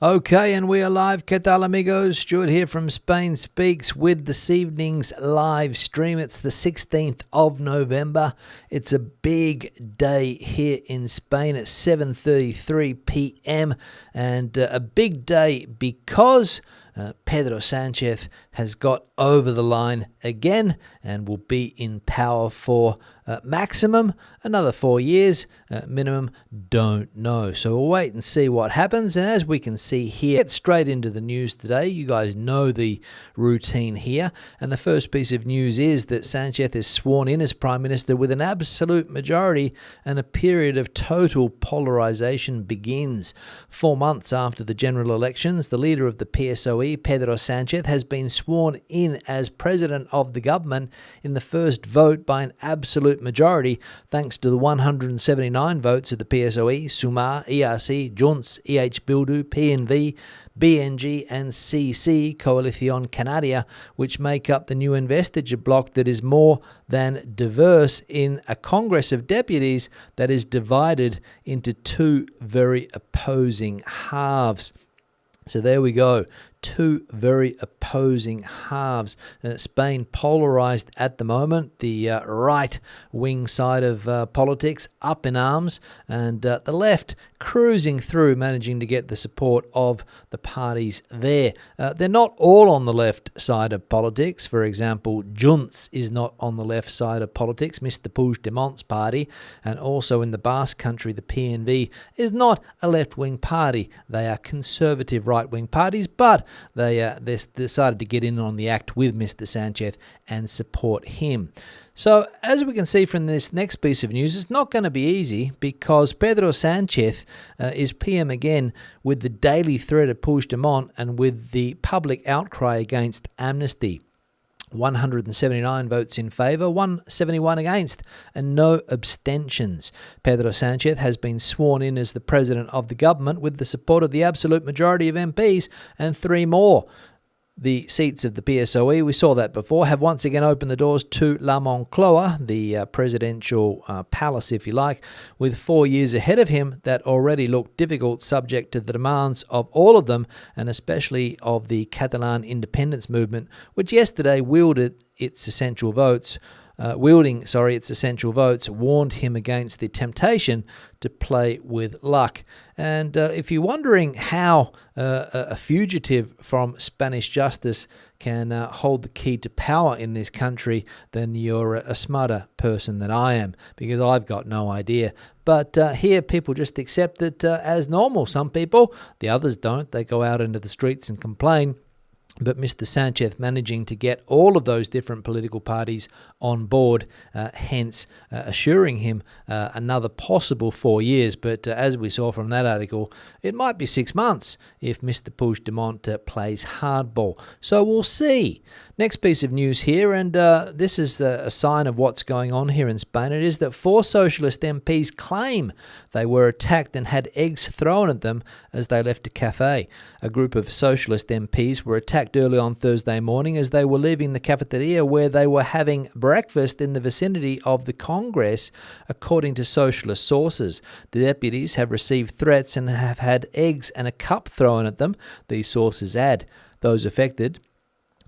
Okay, and we are live. ¿Qué tal, amigos? Stuart here from Spain Speaks with this evening's live stream. It's the 16th of November. It's a big day here in Spain at 7:33 p.m. and a big day because Pedro Sanchez has got over the line again and will be in power for maximum another 4 years, minimum, don't know. So we'll wait and see what happens. And as we can see here, get straight into the news today. You guys know the routine here. And the first piece of news is that Sanchez is sworn in as Prime Minister with an absolute majority, and a period of total polarization begins. 4 months after the general elections, the leader of the PSOE, Pedro Sanchez, has been sworn in as President of the government in the first vote by an absolute majority, thanks to the 179 votes of the PSOE, Sumar, ERC, Junts, EH Bildu, PNV, BNG and CC, Coalición Canaria, which make up the new investiture bloc that is more than diverse in a Congress of Deputies that is divided into two very opposing halves. So there we go. Two very opposing halves. Spain polarized at the moment. The right-wing side of politics up in arms, and the left cruising through, managing to get the support of the parties there. They're not all on the left side of politics. For example, Junts is not on the left side of politics, Mr. Puigdemont's party, and also in the Basque Country, the PNV is not a left-wing party. They are conservative right-wing parties, but they decided to get in on the act with Mr. Sanchez and support him. So as we can see from this next piece of news, it's not going to be easy because Pedro Sanchez is PM again with the daily threat of Puigdemont and with the public outcry against amnesty. 179 votes in favour, 171 against, and no abstentions. Pedro Sanchez has been sworn in as the President of the government with the support of the absolute majority of MPs and three more. The seats of the PSOE, we saw that before, have once again opened the doors to La Moncloa, the presidential palace, if you like, with 4 years ahead of him that already looked difficult, subject to the demands of all of them, and especially of the Catalan independence movement, which yesterday wielding its essential votes, warned him against the temptation to play with luck. And if you're wondering how a fugitive from Spanish justice can hold the key to power in this country, then you're a smarter person than I am, because I've got no idea. But here people just accept it as normal. Some people, the others don't. They go out into the streets and complain. But Mr. Sanchez managing to get all of those different political parties on board, hence assuring him another possible 4 years. But as we saw from that article, it might be 6 months if Mr. Puigdemont plays hardball. So we'll see. Next piece of news here, and this is a sign of what's going on here in Spain. It is that 4 Socialist MPs claim they were attacked and had eggs thrown at them as they left a cafe. A group of Socialist MPs were attacked early on Thursday morning as they were leaving the cafeteria where they were having breakfast in the vicinity of the Congress, according to socialist sources. The deputies have received threats and have had eggs and a cup thrown at them, these sources add. Those affected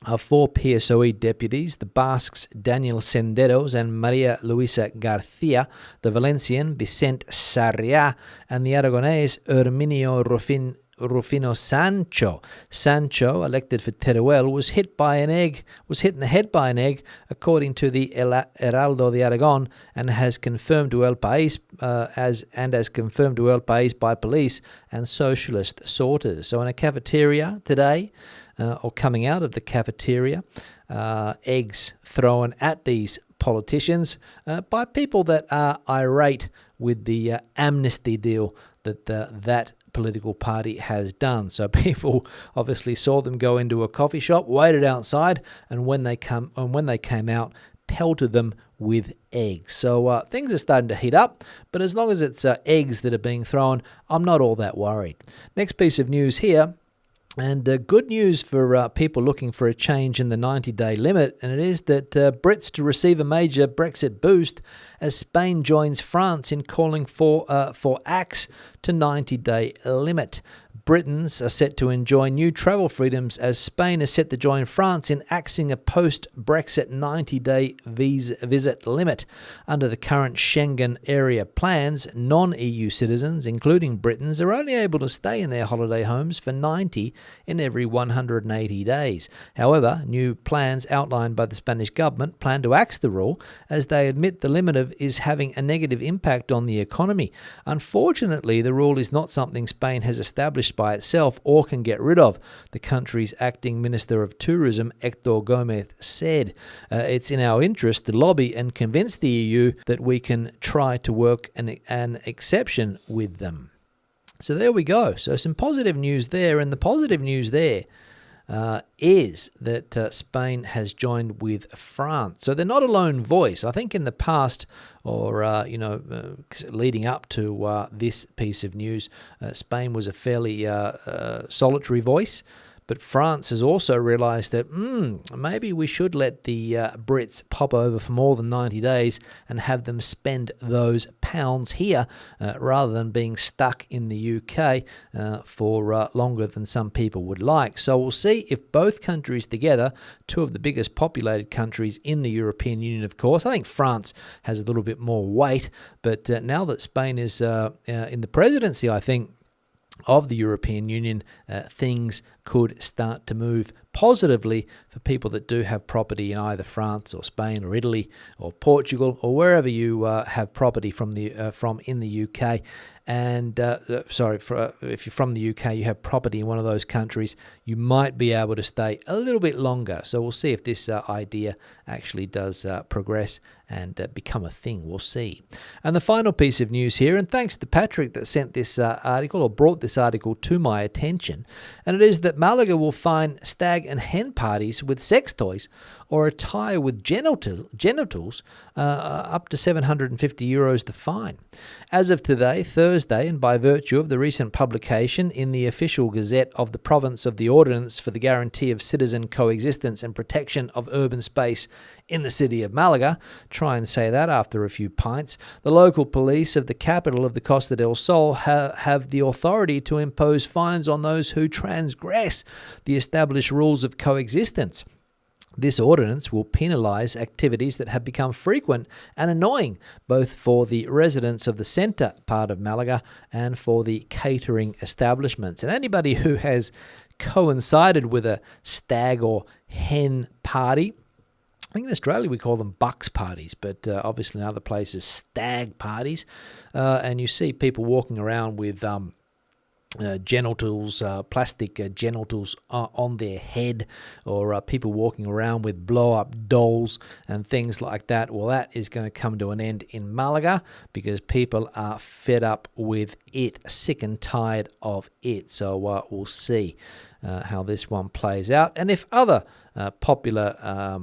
are 4 PSOE deputies, the Basques Daniel Senderos and Maria Luisa Garcia, the Valencian Vicente Sarriá, and the Aragonese Herminio Rufino Sancho. Sancho, elected for Teruel, was hit in the head by an egg, according to the Heraldo de Aragon, and has confirmed to El País by police and socialist sources. So in a cafeteria today, or coming out of the cafeteria, eggs thrown at these politicians by people that are irate with the amnesty deal that that political party has done. So people obviously saw them go into a coffee shop, waited outside, and when they came out, pelted them with eggs. So things are starting to heat up, but as long as it's eggs that are being thrown, I'm not all that worried. Next piece of news here. And good news for people looking for a change in the 90-day limit, and it is that Brits to receive a major Brexit boost as Spain joins France in calling for axe to 90-day limit. Britons are set to enjoy new travel freedoms as Spain is set to join France in axing a post-Brexit 90-day visit limit. Under the current Schengen area plans, non-EU citizens, including Britons, are only able to stay in their holiday homes for 90 in every 180 days. However, new plans outlined by the Spanish government plan to axe the rule as they admit the limit is having a negative impact on the economy. Unfortunately, the rule is not something Spain has established by itself or can get rid of, the country's acting Minister of Tourism, Hector Gomez, said. It's in our interest to lobby and convince the EU that we can try to work an exception with them. So there we go. So some positive news there, and the positive news there is that Spain has joined with France. So they're not a lone voice. I think in the past, or leading up to this piece of news, Spain was a fairly solitary voice. But France has also realised that maybe we should let the Brits pop over for more than 90 days and have them spend those pounds here rather than being stuck in the UK for longer than some people would like. So we'll see if both countries together, two of the biggest populated countries in the European Union, of course. I think France has a little bit more weight, but now that Spain is in the presidency, I think, of the European Union, things could start to move positively for people that do have property in either France or Spain or Italy or Portugal or wherever you have property from in the UK. And if you're from the UK, you have property in one of those countries, you might be able to stay a little bit longer. So we'll see if this idea actually does progress and become a thing. We'll see. And the final piece of news here, and thanks to Patrick that sent this article or brought this article to my attention, and it is that Malaga will fine stag and hen parties with sex toys or attire with genitals up to €750 to fine. As of today, Thursday, and by virtue of the recent publication in the official gazette of the province of the Ordinance for the Guarantee of Citizen Coexistence and Protection of Urban Space in the city of Malaga, try and say that after a few pints, the local police of the capital of the Costa del Sol have the authority to impose fines on those who transgress the established rules of coexistence. This ordinance will penalise activities that have become frequent and annoying, both for the residents of the centre part of Malaga and for the catering establishments. And anybody who has coincided with a stag or hen party, I think in Australia we call them bucks parties, but obviously in other places stag parties, and you see people walking around with genitals, plastic genitals on their head, or people walking around with blow-up dolls and things like that. Well, that is going to come to an end in Malaga because people are fed up with it, sick and tired of it. So we'll see how this one plays out, and if other popular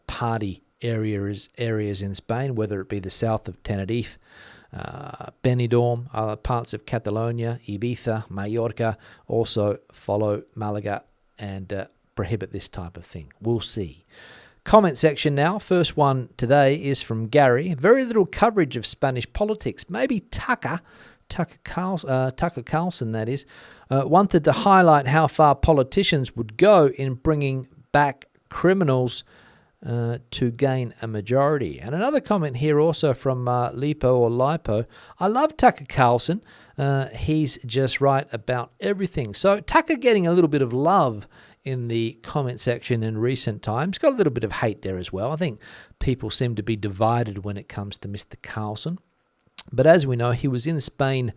party areas in Spain, whether it be the south of Tenerife, Benidorm, other parts of Catalonia, Ibiza, Mallorca, also follow Malaga and prohibit this type of thing. We'll see. Comment section now. First one today is from Gary. Very little coverage of Spanish politics. Maybe Tucker Carlson, that is, wanted to highlight how far politicians would go in bringing back criminals to gain a majority. And another comment here also from Lipo. I love Tucker Carlson. He's just right about everything. So Tucker getting a little bit of love in the comment section in recent times. Got a little bit of hate there as well. I think people seem to be divided when it comes to Mr. Carlson. But as we know, he was in Spain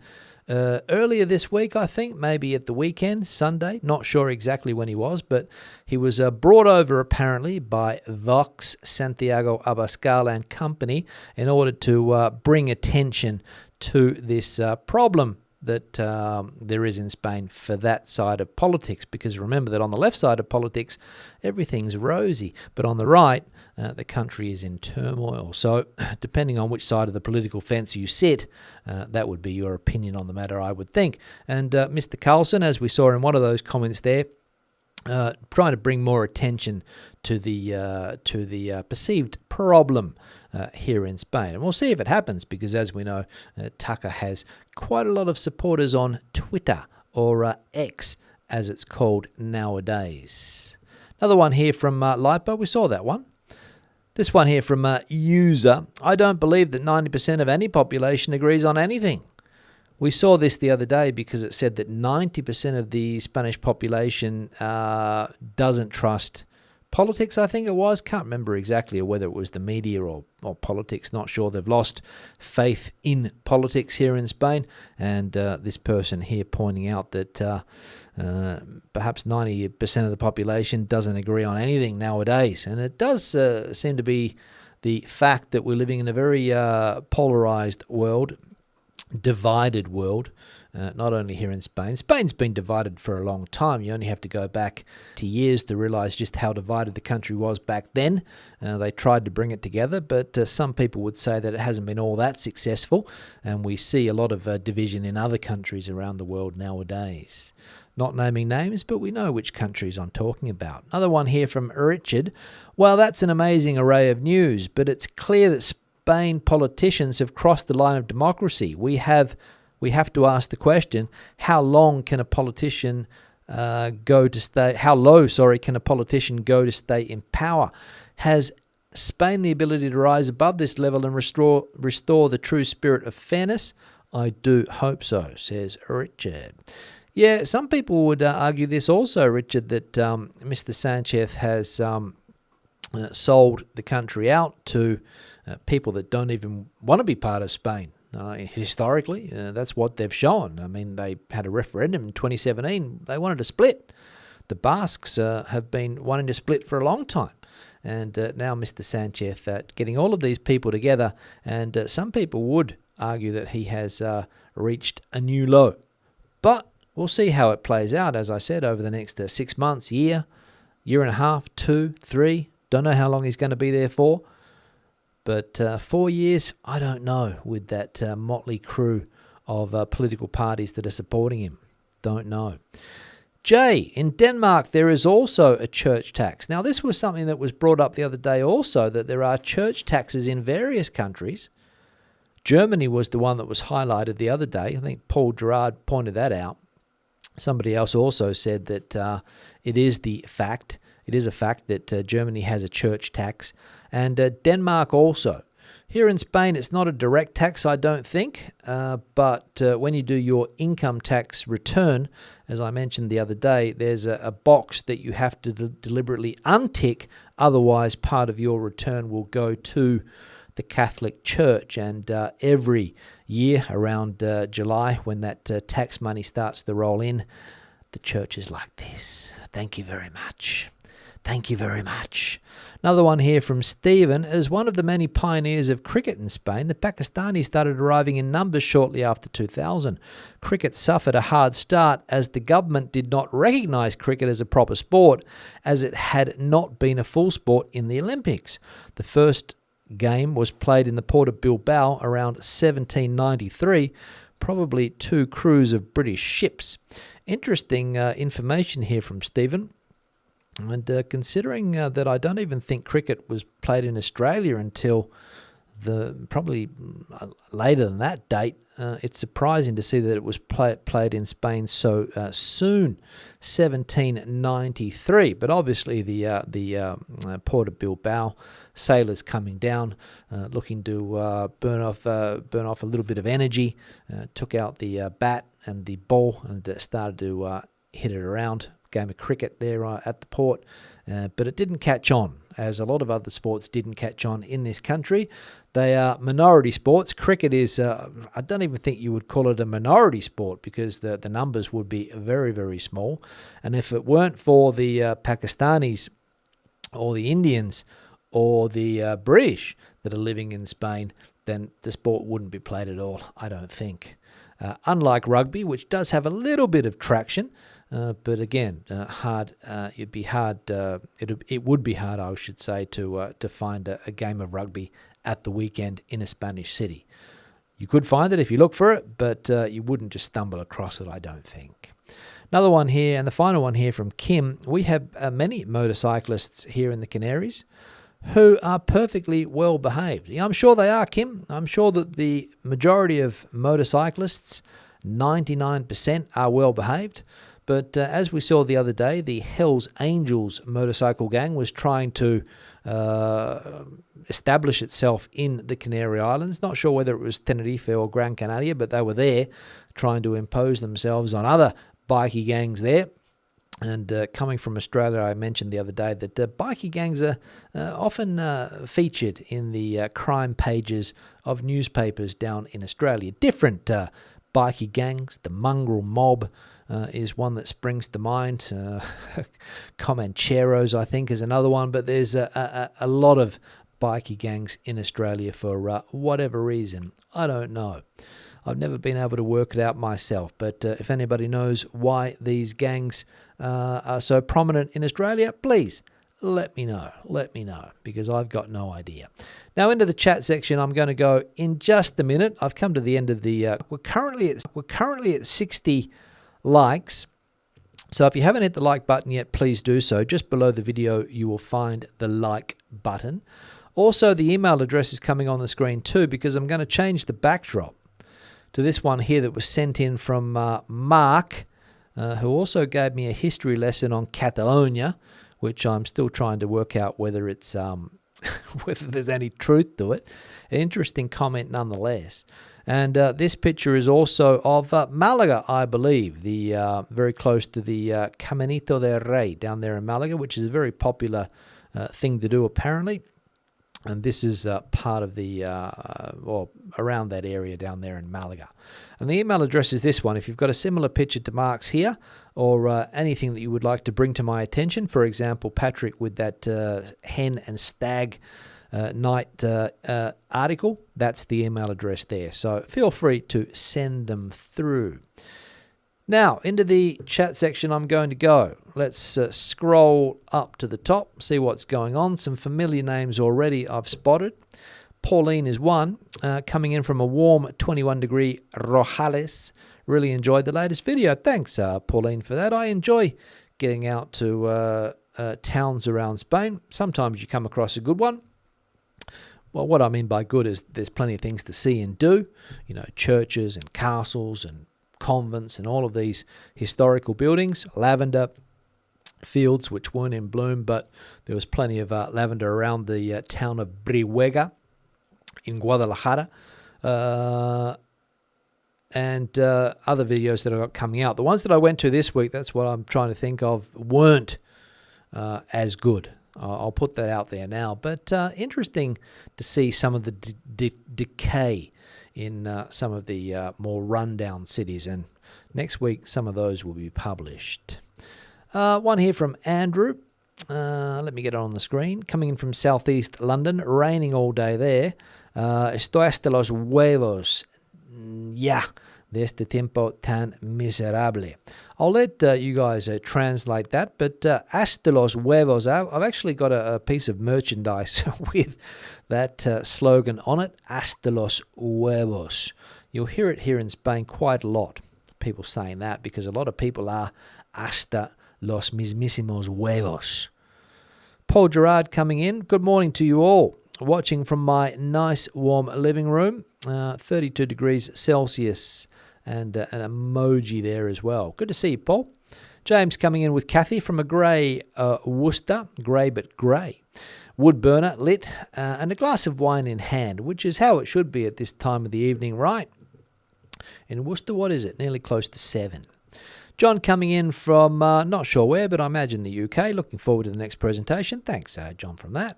earlier this week, I think, maybe at the weekend, Sunday. Not sure exactly when he was, but he was brought over apparently by Vox, Santiago Abascal and company in order to bring attention to this problem that there is in Spain for that side of politics. Because remember that on the left side of politics, everything's rosy, but on the right, the country is in turmoil. So depending on which side of the political fence you sit, that would be your opinion on the matter, I would think. And Mr. Carlson, as we saw in one of those comments there, trying to bring more attention to the perceived problem here in Spain. And we'll see if it happens, because as we know, Tucker has quite a lot of supporters on Twitter or X as it's called nowadays. Another one here from Lipo. We saw that one. This one here from User. I don't believe that 90% of any population agrees on anything. We saw this the other day because it said that 90% of the Spanish population doesn't trust politics, I think it was. Can't remember exactly, or whether it was the media or politics. Not sure. They've lost faith in politics here in Spain. And this person here pointing out that perhaps 90% of the population doesn't agree on anything nowadays. And it does seem to be the fact that we're living in a very polarized world, divided world, not only here in Spain. Spain's been divided for a long time. You only have to go back to years to realise just how divided the country was back then. They tried to bring it together, but some people would say that it hasn't been all that successful, and we see a lot of division in other countries around the world nowadays. Not naming names, but we know which countries I'm talking about. Another one here from Richard. Well, that's an amazing array of news, but it's clear that Spain politicians have crossed the line of democracy. We have to ask the question: how long can a politician go to stay? How low, can a politician go to stay in power? Has Spain the ability to rise above this level and restore the true spirit of fairness? I do hope so, says Richard. Yeah, some people would argue this also, Richard, that Mr. Sanchez has sold the country out to people that don't even want to be part of Spain. Historically, that's what they've shown. I mean, they had a referendum in 2017. They wanted to split. The Basques have been wanting to split for a long time. And now Mr. Sanchez getting all of these people together. And some people would argue that he has reached a new low. But we'll see how it plays out, as I said, over the next 6 months, year and a half, 2, 3. Don't know how long he's going to be there for. But 4 years, I don't know, with that motley crew of political parties that are supporting him. Don't know. Jay, in Denmark, there is also a church tax. Now, this was something that was brought up the other day also, that there are church taxes in various countries. Germany was the one that was highlighted the other day. I think Paul Gerard pointed that out. Somebody else also said that it is a fact that Germany has a church tax, and Denmark also. Here in Spain, it's not a direct tax, I don't think, but when you do your income tax return, as I mentioned the other day, there's a box that you have to deliberately untick, otherwise part of your return will go to the Catholic Church. And every year around July, when that tax money starts to roll in, the church is like this. Thank you very much. Thank you very much. Another one here from Stephen. As one of the many pioneers of cricket in Spain, the Pakistanis started arriving in numbers shortly after 2000. Cricket suffered a hard start as the government did not recognise cricket as a proper sport, as it had not been a full sport in the Olympics. The first game was played in the port of Bilbao around 1793, probably 2 crews of British ships. Interesting information here from Stephen. And considering that I don't even think cricket was played in Australia until probably later than that date, it's surprising to see that it was played in Spain so soon, 1793. But obviously the port of Bilbao, sailors coming down, looking to burn off a little bit of energy, took out the bat and the ball and started to hit it around. Game of cricket there at the port, but it didn't catch on, as a lot of other sports didn't catch on in this country. They are minority sports. Cricket is, I don't even think you would call it a minority sport, because the numbers would be very, very small. And if it weren't for the Pakistanis or the Indians or the British that are living in Spain, then the sport wouldn't be played at all, I don't think. Unlike rugby, which does have a little bit of traction, but again, it would be hard, I should say, to find a game of rugby at the weekend in a Spanish city. You could find it if you look for it, but you wouldn't just stumble across it, I don't think. Another one here, and the final one here from Kim. We have many motorcyclists here in the Canaries who are perfectly well behaved. I'm sure they are, Kim. I'm sure that the majority of motorcyclists 99% are well behaved. But as we saw the other day, the Hells Angels motorcycle gang was trying to establish itself in the Canary Islands. Not sure whether it was Tenerife or Gran Canaria, but they were there trying to impose themselves on other bikie gangs there. And coming from Australia, I mentioned the other day that bikie gangs are often featured in the crime pages of newspapers down in Australia. Different bikie gangs, the mongrel mob is one that springs to mind. Comancheros, I think, is another one. But there's a lot of bikie gangs in Australia for whatever reason. I don't know. I've never been able to work it out myself, but if anybody knows why these gangs are so prominent in Australia, please let me know. Let me know, because I've got no idea. Now into the chat section, I'm going to go in just a minute. I've come to the end of the. We're currently at 60 likes. So if you haven't hit the like button yet, please do so. Just below the video, you will find the like button. Also, the email address is coming on the screen too, because I'm going to change the backdrop to this one here that was sent in from Mark, who also gave me a history lesson on Catalonia, which I'm still trying to work out whether it's whether there's any truth to it. An interesting comment nonetheless. And this picture is also of Malaga, I believe, the very close to the Caminito del Rey down there in Malaga, which is a very popular thing to do apparently. And this is part of the, or around that area down there in Malaga. And the email address is this one. If you've got a similar picture to Mark's here, or anything that you would like to bring to my attention, for example, Patrick with that hen and stag night article, that's the email address there. So feel free to send them through. Now, into the chat section I'm going to go. Let's scroll up to the top, see what's going on. Some familiar names already I've spotted. Pauline is one, coming in from a warm 21-degree Rojales. Really enjoyed the latest video. Thanks, Pauline, for that. I enjoy getting out to towns around Spain. Sometimes you come across a good one. Well, what I mean by good is there's plenty of things to see and do. You know, churches and castles and convents and all of these historical buildings, lavender fields which weren't in bloom, but there was plenty of lavender around the town of Brihuega in Guadalajara, and other videos that I got coming out. The ones that I went to this week, that's what I'm trying to think of, weren't as good. I'll put that out there now, but interesting to see some of the decay in some of the more rundown cities, and next week some of those will be published. One here from Andrew. Let me get it on the screen. Coming in from southeast London, raining all day there. Estoy hasta los huevos. Ya, de este tiempo tan miserable. I'll let you guys translate that, but hasta los huevos, I've actually got a piece of merchandise with that slogan on it, hasta los huevos. You'll hear it here in Spain quite a lot, people saying that, because a lot of people are hasta los mismísimos huevos. Paul Gerard coming in. Good morning to you all. Watching from my nice warm living room, 32 degrees Celsius, and an emoji there as well. Good to see you, Paul. James coming in with Kathy from a grey Worcester, grey but grey. Wood burner lit and a glass of wine in hand, which is how it should be at this time of the evening, right? In Worcester, what is it? Nearly close to 7. John coming in from not sure where, but I imagine the UK. Looking forward to the next presentation. Thanks, John, from that.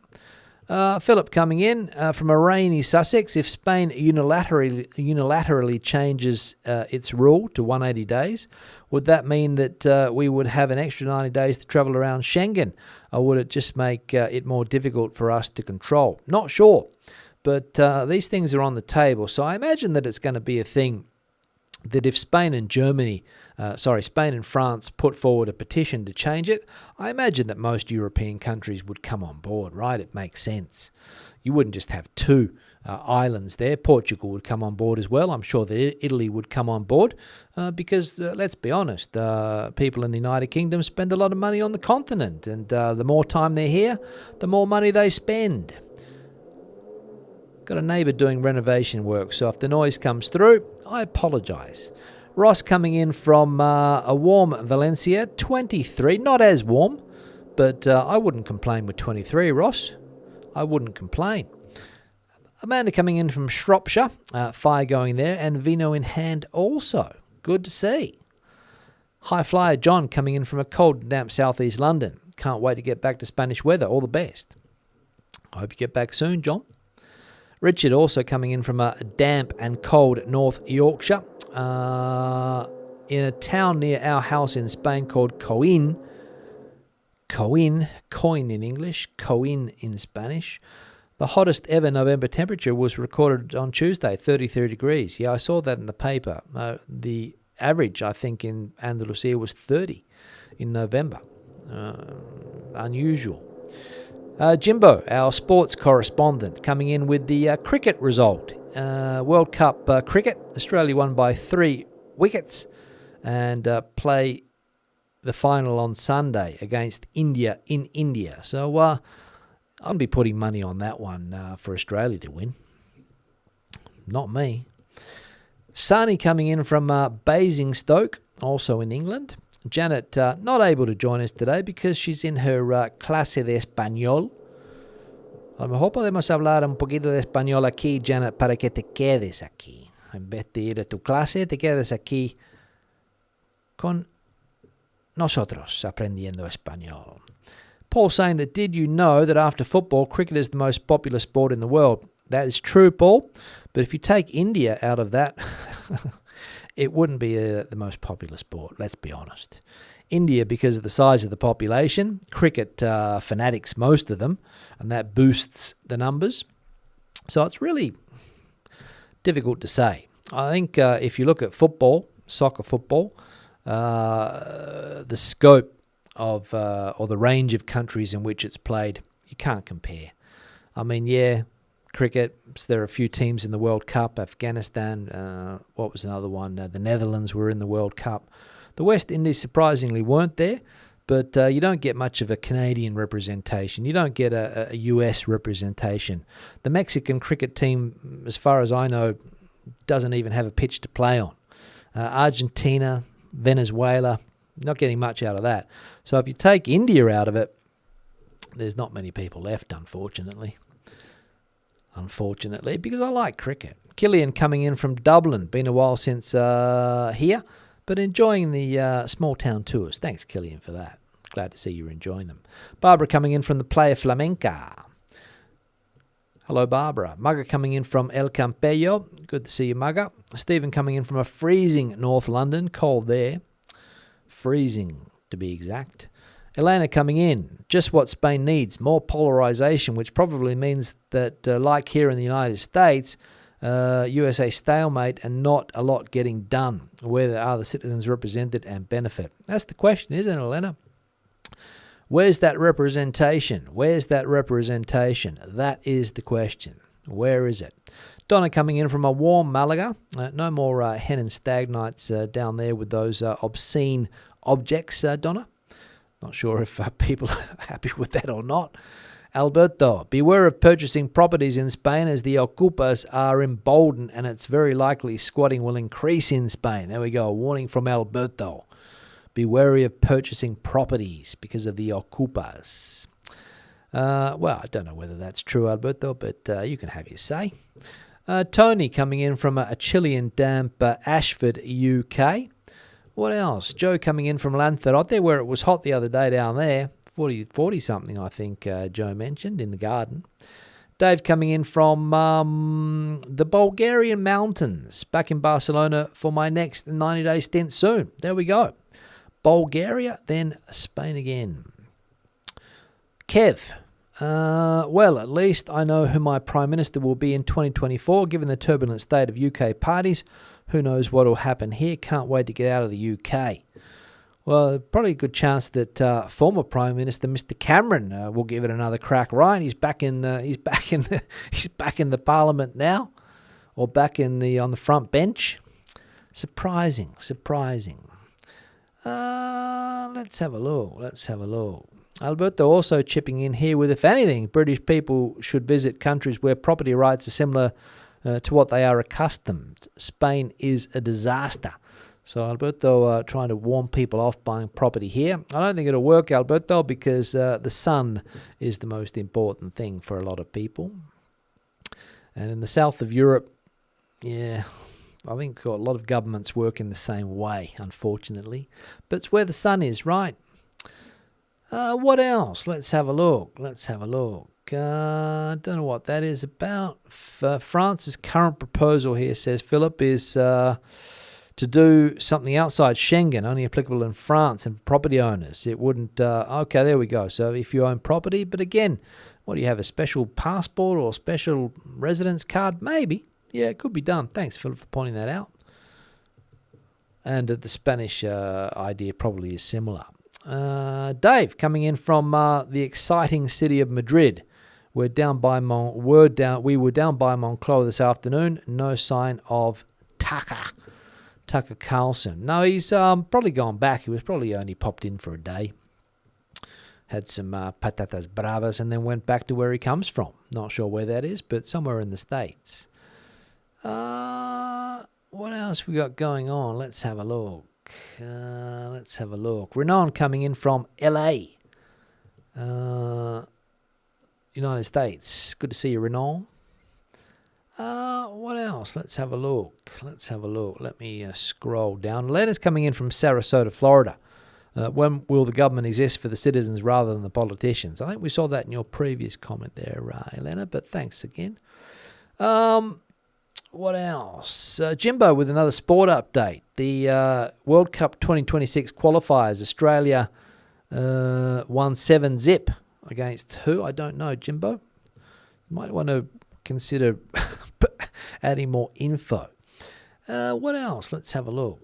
Philip coming in from a rainy Sussex. If Spain unilaterally changes its rule to 180 days, would that mean that we would have an extra 90 days to travel around Schengen? Or would it just make it more difficult for us to control? Not sure, but these things are on the table. So I imagine that it's going to be a thing that if Spain and Spain and France put forward a petition to change it, I imagine that most European countries would come on board, right? It makes sense. You wouldn't just have two islands there. Portugal would come on board as well. I'm sure that Italy would come on board because, let's be honest, people in the United Kingdom spend a lot of money on the continent, and the more time they're here, the more money they spend. Got a neighbour doing renovation work, so if the noise comes through, I apologise. Ross coming in from a warm Valencia, 23. Not as warm, but I wouldn't complain with 23, Ross. I wouldn't complain. Amanda coming in from Shropshire, fire going there, and vino in hand also. Good to see. High flyer John coming in from a cold and damp southeast London. Can't wait to get back to Spanish weather. All the best. I hope you get back soon, John. Richard also coming in from a damp and cold North Yorkshire. In a town near our house in Spain called Coin in English, Coin in Spanish. The hottest ever November temperature was recorded on Tuesday, 33 degrees. Yeah, I saw that in the paper. The average, I think, in Andalusia was 30 in November. Unusual. Jimbo, our sports correspondent, coming in with the cricket result. World Cup cricket, Australia won by 3 wickets and play the final on Sunday against India in India. So I'll be putting money on that one for Australia to win. Not me. Sani coming in from Basingstoke, also in England. Janet not able to join us today because she's in her clase de español. A lo mejor podemos hablar un poquito de español aquí, Janet, para que te quedes aquí. En vez de ir a tu clase, te quedes aquí con nosotros aprendiendo español. Paul saying that, did you know that after football, cricket is the most popular sport in the world? That is true, Paul. But if you take India out of that, it wouldn't be the most popular sport, let's be honest. India, because of the size of the population, cricket fanatics, most of them, and that boosts the numbers. So it's really difficult to say. I think if you look at football, soccer football, the scope of or the range of countries in which it's played, you can't compare. I mean, yeah, cricket, there are a few teams in the World Cup. Afghanistan, what was another one? The Netherlands were in the World Cup. The West Indies surprisingly weren't there, but you don't get much of a Canadian representation. You don't get a US representation. The Mexican cricket team, as far as I know, doesn't even have a pitch to play on. Argentina, Venezuela, not getting much out of that. So if you take India out of it, there's not many people left, unfortunately. Because I like cricket. Killian coming in from Dublin. Been a while since here, but enjoying the small town tours. Thanks, Killian, for that. Glad to see you're enjoying them. Barbara coming in from the Playa Flamenca. Hello, Barbara. Mugga coming in from El Campello. Good to see you, Mugga. Stephen coming in from a freezing North London. Cold there. Freezing, to be exact. Elena coming in. Just what Spain needs. More polarization, which probably means that, like here in the United States, USA stalemate and not a lot getting done. Where are the citizens represented and benefit? That's the question, isn't it, Elena? Where's that representation? That is the question. Where is it? Donna coming in from a warm Malaga. No more hen and stag nights down there with those obscene objects, Donna. Not sure if people are happy with that or not. Alberto, beware of purchasing properties in Spain as the ocupas are emboldened and it's very likely squatting will increase in Spain. There we go, a warning from Alberto. Be wary of purchasing properties because of the ocupas. Well, I don't know whether that's true, Alberto, but you can have your say. Tony coming in from a chilly and damp Ashford, UK. What else? Joe coming in from Lanzarote, where it was hot the other day down there. 40 something, I think Joe mentioned, in the garden. Dave coming in from the Bulgarian mountains, back in Barcelona for my next 90-day stint soon. There we go. Bulgaria, then Spain again. Kev, well, at least I know who my Prime Minister will be in 2024, given the turbulent state of UK parties. Who knows what will happen here? Can't wait to get out of the UK. Well, probably a good chance that former Prime Minister Mr. Cameron will give it another crack. Right? He's back in the Parliament now, or back on the front bench. Surprising. Let's have a look. Alberto also chipping in here with, if anything, British people should visit countries where property rights are similar to what they are accustomed. Spain is a disaster. So Alberto trying to warn people off buying property here. I don't think it'll work, Alberto, because the sun is the most important thing for a lot of people. And in the south of Europe, yeah, I think a lot of governments work in the same way, unfortunately. But it's where the sun is, right? What else? Let's have a look. Don't know what that is about. France's current proposal here, says Philip, is to do something outside Schengen, only applicable in France and property owners. It wouldn't... okay, there we go. So if you own property, but again, what do you have, a special passport or special residence card? Maybe. Yeah, it could be done. Thanks, Philip, for pointing that out. And the Spanish idea probably is similar. Dave, coming in from the exciting city of Madrid. We were down by Moncloa this afternoon. No sign of Tucker Carlson. No, he's probably gone back. He was probably only popped in for a day. Had some patatas bravas and then went back to where he comes from. Not sure where that is, but somewhere in the States. What else we got going on? Let's have a look. Renan coming in from LA. United States. Good to see you, Renan. What else? Let's have a look. Let me scroll down. Lena's coming in from Sarasota, Florida. When will the government exist for the citizens rather than the politicians? I think we saw that in your previous comment there, Elena, but thanks again. What else? Jimbo with another sport update. The World Cup 2026 qualifiers. Australia won 7-0 against who? I don't know, Jimbo. You might want to consider adding more info. What else? Let's have a look.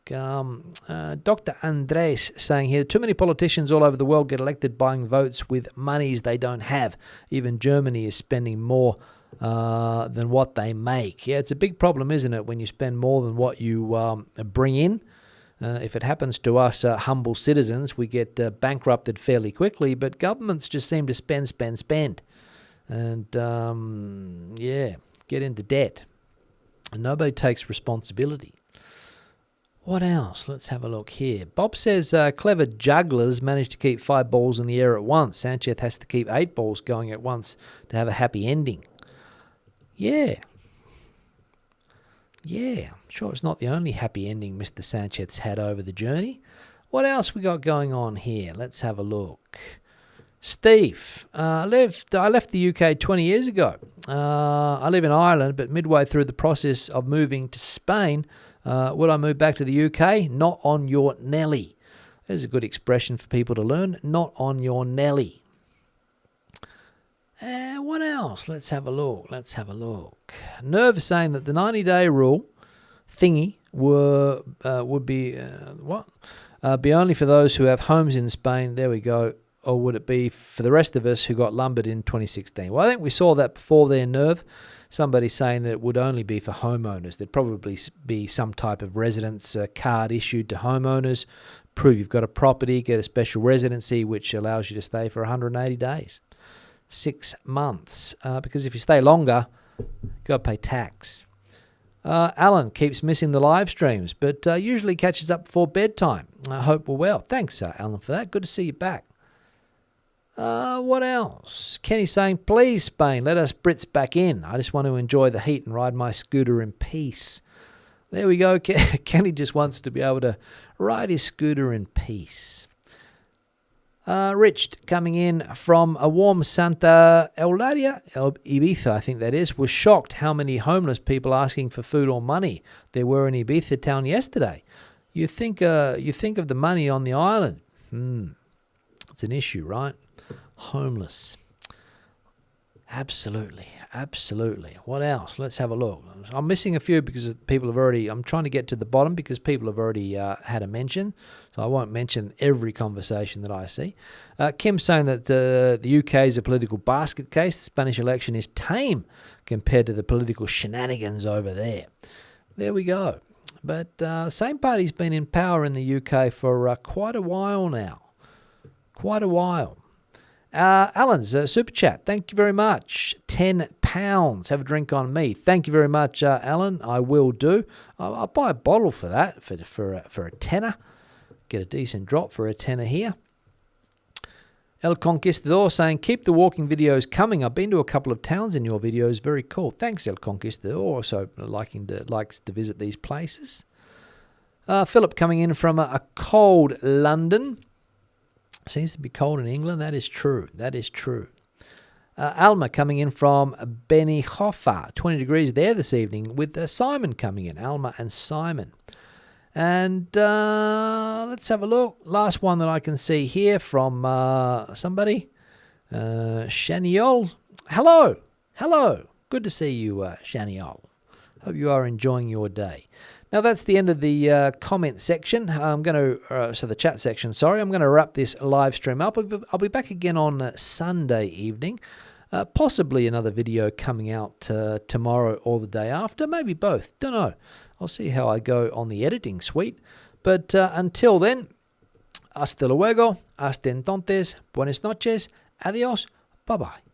Dr. Andres saying here, too many politicians all over the world get elected buying votes with monies they don't have. Even Germany is spending more than what they make. Yeah, it's a big problem, isn't it, when you spend more than what you bring in? If it happens to us humble citizens, we get bankrupted fairly quickly, but governments just seem to spend. And, get into debt. And nobody takes responsibility. What else? Let's have a look here. Bob says clever jugglers manage to keep 5 balls in the air at once. Sanchez has to keep 8 balls going at once to have a happy ending. Yeah. Sure, it's not the only happy ending Mr. Sanchez had over the journey. What else we got going on here? Let's have a look. Steve, I left the UK 20 years ago. I live in Ireland, but midway through the process of moving to Spain, would I move back to the UK? Not on your Nelly. There's a good expression for people to learn. Not on your Nelly. What else? Let's have a look. Nerve is saying that the 90-day rule thingy would be be only for those who have homes in Spain. There we go. Or would it be for the rest of us who got lumbered in 2016? Well, I think we saw that before there, Nerve. Somebody saying that it would only be for homeowners. There'd probably be some type of residence card issued to homeowners. Prove you've got a property, get a special residency, which allows you to stay for 180 days. 6 months. Because if you stay longer, you've got to pay tax. Alan keeps missing the live streams, but usually catches up before bedtime. I hope we're well. Thanks, Alan, for that. Good to see you back. What else? Kenny saying, please, Spain, let us Brits back in. I just want to enjoy the heat and ride my scooter in peace. There we go. Kenny just wants to be able to ride his scooter in peace. Rich coming in from a warm Santa Eulalia, Ibiza, I think that is, was shocked how many homeless people asking for food or money there were in Ibiza town yesterday. You think of the money on the island. It's an issue, right? Homeless. Absolutely. What else? Let's have a look. I'm missing a few because people have already... I'm trying to get to the bottom because people have already had a mention. So I won't mention every conversation that I see. Kim saying that the UK is a political basket case. The Spanish election is tame compared to the political shenanigans over there. There we go. But same party's been in power in the UK for quite a while now. Alan's super chat. Thank you very much. £10 £10. Have a drink on me. Thank you very much, Alan. I will do. I'll buy a bottle for that, for a tenner. Get a decent drop for a tenner here. El Conquistador saying, keep the walking videos coming. I've been to a couple of towns in your videos. Very cool. Thanks, El Conquistador. Also likes to visit these places. Philip coming in from a cold London. Seems to be cold in England. That is true. That is true. Alma coming in from Benihoffa. 20 degrees there this evening with Simon coming in. Alma and Simon. And let's have a look. Last one that I can see here from somebody. Shaniol. Hello. Hello. Good to see you, Shaniol. Hope you are enjoying your day. Now, that's the end of the comment section. I'm going to, the chat section, sorry. I'm going to wrap this live stream up. I'll be back again on Sunday evening. Possibly another video coming out tomorrow or the day after. Maybe both. Don't know. I'll see how I go on the editing suite. But until then, hasta luego, hasta entonces, buenas noches, adios, bye-bye.